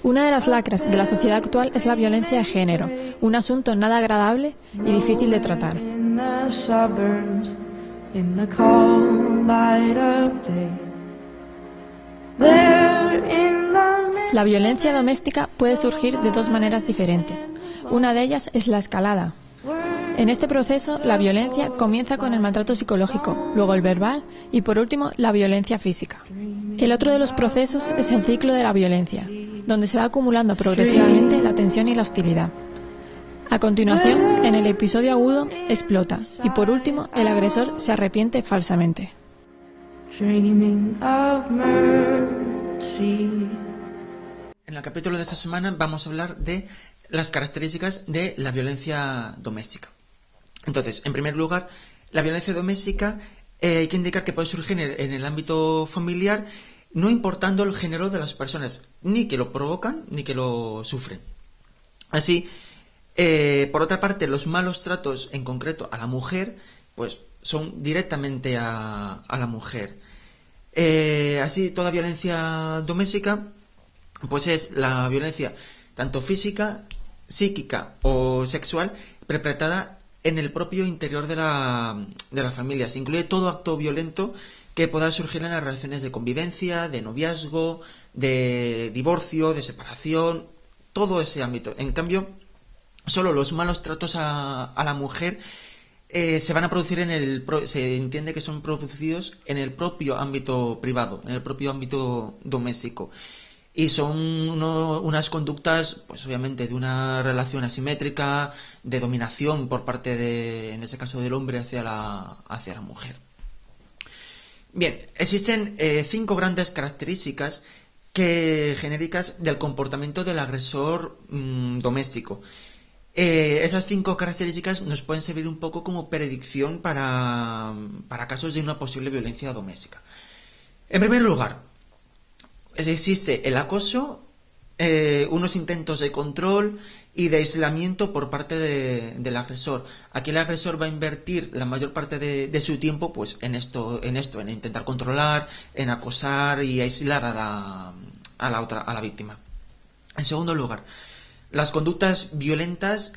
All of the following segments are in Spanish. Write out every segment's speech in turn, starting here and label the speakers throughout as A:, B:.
A: Una de las lacras de la sociedad actual es la violencia de género, un asunto nada agradable y difícil de tratar. La violencia doméstica puede surgir de dos maneras diferentes. Una de ellas es la escalada. En este proceso, la violencia comienza con el maltrato psicológico, luego el verbal y, por último, la violencia física. El otro de los procesos es el ciclo de la violencia, donde se va acumulando progresivamente la tensión y la hostilidad. A continuación, en el episodio agudo, explota y, por último, el agresor se arrepiente falsamente.
B: En
C: el capítulo de esta semana vamos a hablar de las características de la violencia doméstica. Entonces, en primer lugar, la violencia doméstica hay que indicar que puede surgir en el ámbito familiar, no importando el género de las personas, ni que lo provocan ni que lo sufren. Así, por otra parte, los malos tratos, en concreto a la mujer, pues son directamente a la mujer. Así, toda violencia doméstica, pues es la violencia tanto física, psíquica o sexual perpetrada en el propio interior de la familia. Se incluye todo acto violento que pueda surgir en las relaciones de convivencia, de noviazgo, de divorcio, de separación, todo ese ámbito. En cambio, solo los malos tratos a la mujer se van a producir se entiende que son producidos en el propio ámbito privado, en el propio ámbito doméstico. Y son unas conductas, pues obviamente, de una relación asimétrica, de dominación por parte en ese caso, del hombre hacia la mujer. Bien, existen 5 grandes características genéricas del comportamiento del agresor doméstico. Esas 5 características nos pueden servir un poco como predicción para casos de una posible violencia doméstica. En primer lugar, existe el acoso, unos intentos de control y de aislamiento por parte del agresor. Aquí el agresor va a invertir la mayor parte de su tiempo pues en intentar controlar, en acosar y aislar a la víctima. En segundo lugar, las conductas violentas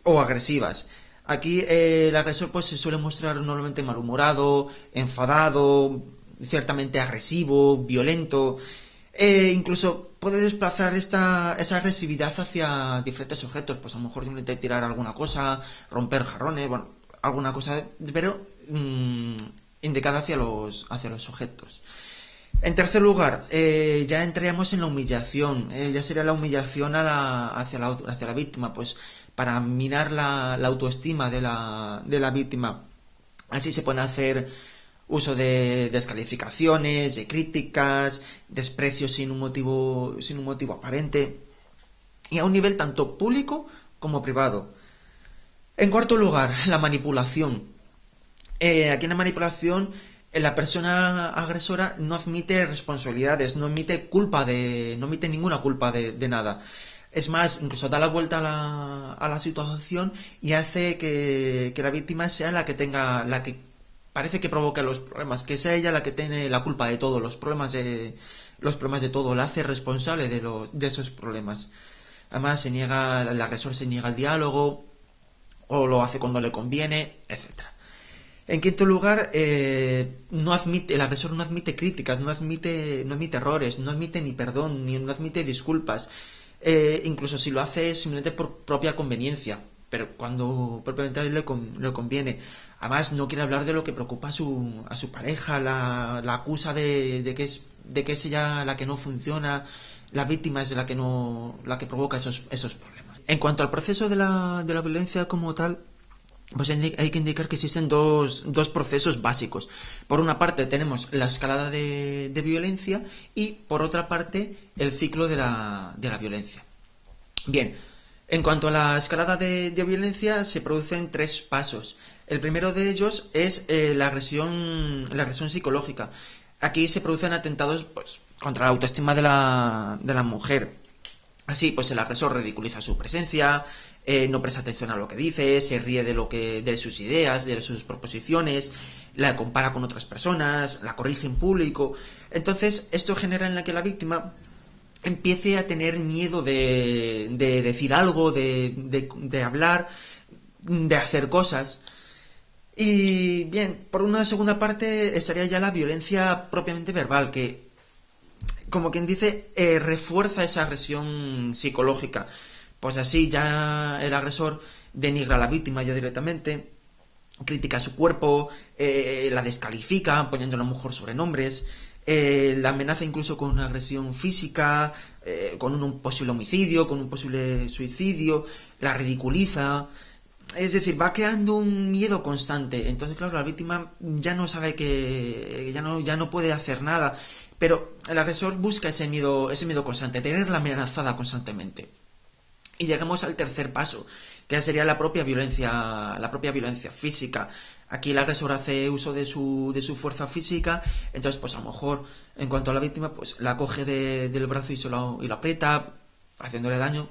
C: o agresivas. Aquí el agresor pues se suele mostrar normalmente malhumorado, enfadado, ciertamente agresivo, violento. Incluso puede desplazar esa agresividad hacia diferentes objetos, pues a lo mejor simplemente tirar alguna cosa, romper jarrones, bueno, alguna cosa, pero indicada hacia los objetos. En tercer lugar, ya entraríamos en la humillación, ya sería la humillación hacia la víctima, pues para minar la autoestima de la víctima. Así se pueden hacer uso de descalificaciones, de críticas, desprecios sin un motivo aparente, y a un nivel tanto público como privado. En cuarto lugar, la manipulación. Aquí en la manipulación, la persona agresora no admite responsabilidades, no admite ninguna culpa de nada. Es más, incluso da la vuelta a la situación y hace que la víctima sea la que parece que provoca los problemas, que sea ella la que tiene la culpa de todo, los problemas de todo, la hace responsable de esos problemas. Además, el agresor se niega al diálogo, o lo hace cuando le conviene, etcétera. En quinto lugar, el agresor no admite críticas, no admite errores, no admite ni perdón, no admite disculpas. Incluso si lo hace simplemente por propia conveniencia, pero cuando propiamente le conviene. Además, no quiere hablar de lo que preocupa a su pareja, la acusa de que es ella la que no funciona, la víctima es la que provoca esos problemas. En cuanto al proceso de la violencia como tal, pues hay que indicar que existen dos procesos básicos. Por una parte tenemos la escalada de violencia y por otra parte el ciclo de la violencia. Bien, en cuanto a la escalada de violencia se producen 3 pasos. El primero de ellos es la agresión psicológica. Aquí se producen atentados pues contra la autoestima de la mujer. Así, pues el agresor ridiculiza su presencia, no presta atención a lo que dice, se ríe de sus ideas, de sus proposiciones, la compara con otras personas, la corrige en público. Entonces, esto genera en la que la víctima empiece a tener miedo de decir algo, de hablar, de hacer cosas. Y bien, por una segunda parte estaría ya la violencia propiamente verbal, que, como quien dice, refuerza esa agresión psicológica. Pues así ya el agresor denigra a la víctima ya directamente, critica su cuerpo, la descalifica poniéndole a lo mejor sobrenombres, la amenaza incluso con una agresión física, con un posible homicidio, con un posible suicidio, la ridiculiza. Es decir, va creando un miedo constante. Entonces, claro, la víctima ya no sabe que ya no puede hacer nada. Pero el agresor busca ese miedo constante, tenerla amenazada constantemente. Y llegamos al tercer paso, que sería la propia violencia física. Aquí el agresor hace uso de su fuerza física, entonces pues a lo mejor en cuanto a la víctima pues la coge del brazo y lo aprieta, haciéndole daño.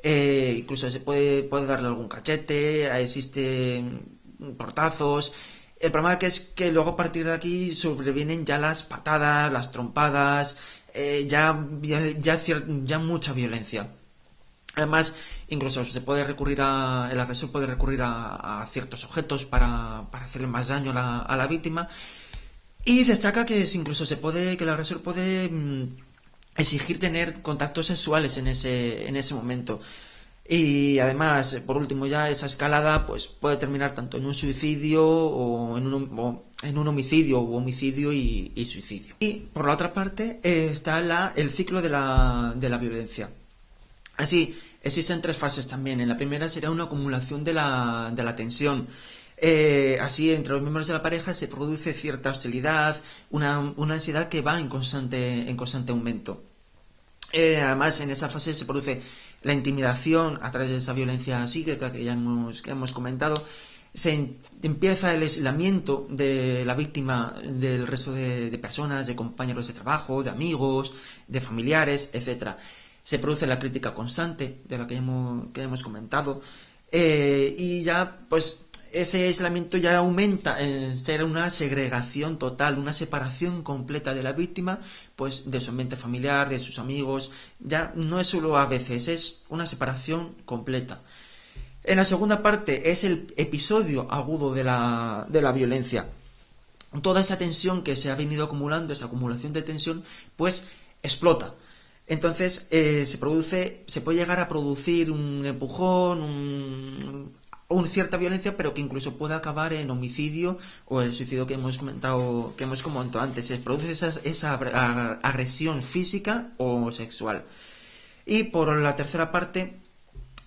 C: Incluso se puede darle algún cachete, existen portazos. El problema que es que luego a partir de aquí sobrevienen ya las patadas, las trompadas, ya mucha violencia. Además, incluso el agresor puede recurrir a ciertos objetos para hacerle más daño a la víctima. Y destaca que que el agresor puede exigir tener contactos sexuales en ese momento. Y además, por último, ya esa escalada pues puede terminar tanto en un suicidio o en un homicidio o homicidio y suicidio. Y por la otra parte está el ciclo de la violencia. Así, existen tres fases también. En la primera sería una acumulación de la tensión. Así, entre los miembros de la pareja se produce cierta hostilidad, una ansiedad que va en constante aumento. Además, en esa fase se produce la intimidación a través de esa violencia psíquica que ya hemos comentado. Se empieza el aislamiento de la víctima del resto de personas, de compañeros de trabajo, de amigos, de familiares, etcétera. Se produce la crítica constante, de la que hemos comentado, y ya, pues, ese aislamiento ya aumenta en ser una segregación total, una separación completa de la víctima, pues, de su ambiente familiar, de sus amigos. Ya no es solo a veces, es una separación completa. En la segunda parte es el episodio agudo de la violencia. Toda esa tensión que se ha venido acumulando, esa acumulación de tensión, pues explota. Entonces se puede llegar a producir un empujón, una cierta violencia, pero que incluso puede acabar en homicidio o el suicidio que hemos comentado antes. Se produce esa agresión física o sexual. Y por la tercera parte,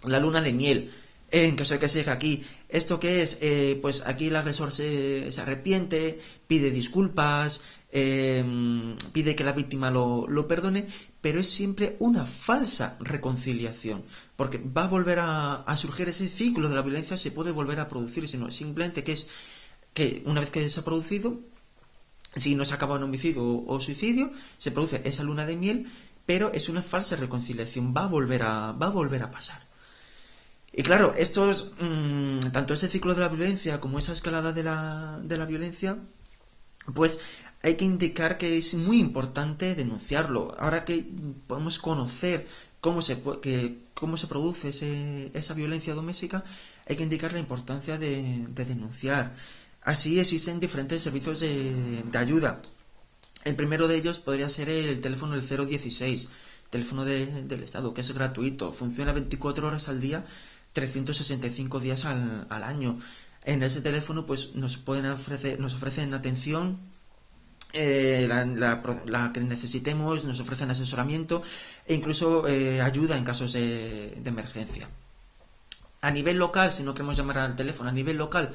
C: la luna de miel. En caso de que se diga aquí, ¿esto qué es? Pues aquí el agresor se arrepiente, pide disculpas, pide que la víctima lo perdone, pero es siempre una falsa reconciliación, porque va a volver a surgir ese ciclo de la violencia, se puede volver a producir, sino simplemente que una vez que se ha producido, si no se acaba en homicidio o suicidio, se produce esa luna de miel, pero es una falsa reconciliación, va a volver a pasar. Y claro, tanto ese ciclo de la violencia como esa escalada de la violencia, pues hay que indicar que es muy importante denunciarlo. Ahora que podemos conocer cómo se produce esa violencia doméstica, hay que indicar la importancia de denunciar. Así existen diferentes servicios de ayuda. El primero de ellos podría ser el teléfono del 016, teléfono del Estado, que es gratuito, funciona 24 horas al día, 365 días al año. En ese teléfono pues nos ofrecen atención, la que necesitemos, nos ofrecen asesoramiento e incluso ayuda en casos de emergencia. A nivel local, si no queremos llamar al teléfono, a nivel local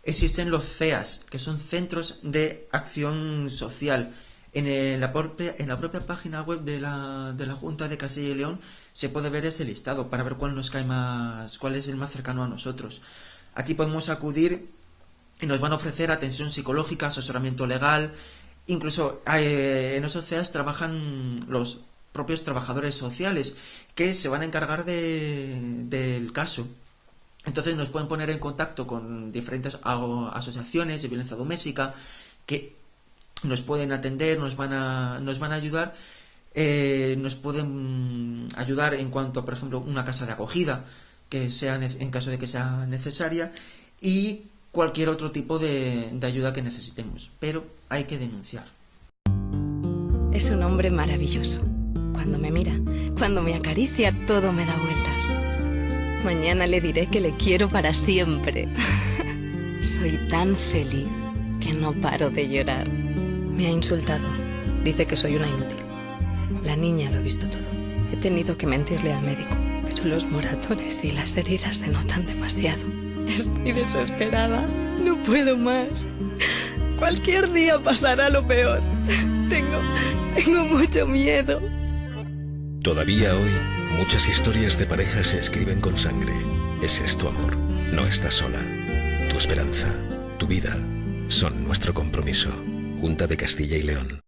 C: existen los CEAS, que son Centros de Acción Social. En la propia página web de la Junta de Castilla y León se puede ver ese listado para ver cuál es el más cercano a nosotros. Aquí podemos acudir y nos van a ofrecer atención psicológica, asesoramiento legal. Incluso en esos CEAS trabajan los propios trabajadores sociales que se van a encargar del caso. Entonces nos pueden poner en contacto con diferentes asociaciones de violencia doméstica que nos pueden atender, nos van a ayudar, nos pueden ayudar en cuanto a, por ejemplo, una casa de acogida que sea en caso de que sea necesaria, y cualquier otro tipo de ayuda que necesitemos, pero hay que denunciar.
D: Es un hombre maravilloso. Cuando me mira, cuando me acaricia, todo me da vueltas. Mañana le diré que le quiero para siempre. Soy tan feliz que no paro de llorar. Me ha insultado. Dice que soy una inútil. La niña lo ha visto todo. He tenido que mentirle al médico, pero los moratones y las heridas se notan demasiado. Estoy desesperada. No puedo más. Cualquier día pasará lo peor. Tengo mucho miedo.
E: Todavía hoy, muchas historias de parejas se escriben con sangre. Ese es tu amor. No estás sola. Tu esperanza, tu vida, son nuestro compromiso. Junta de Castilla y León.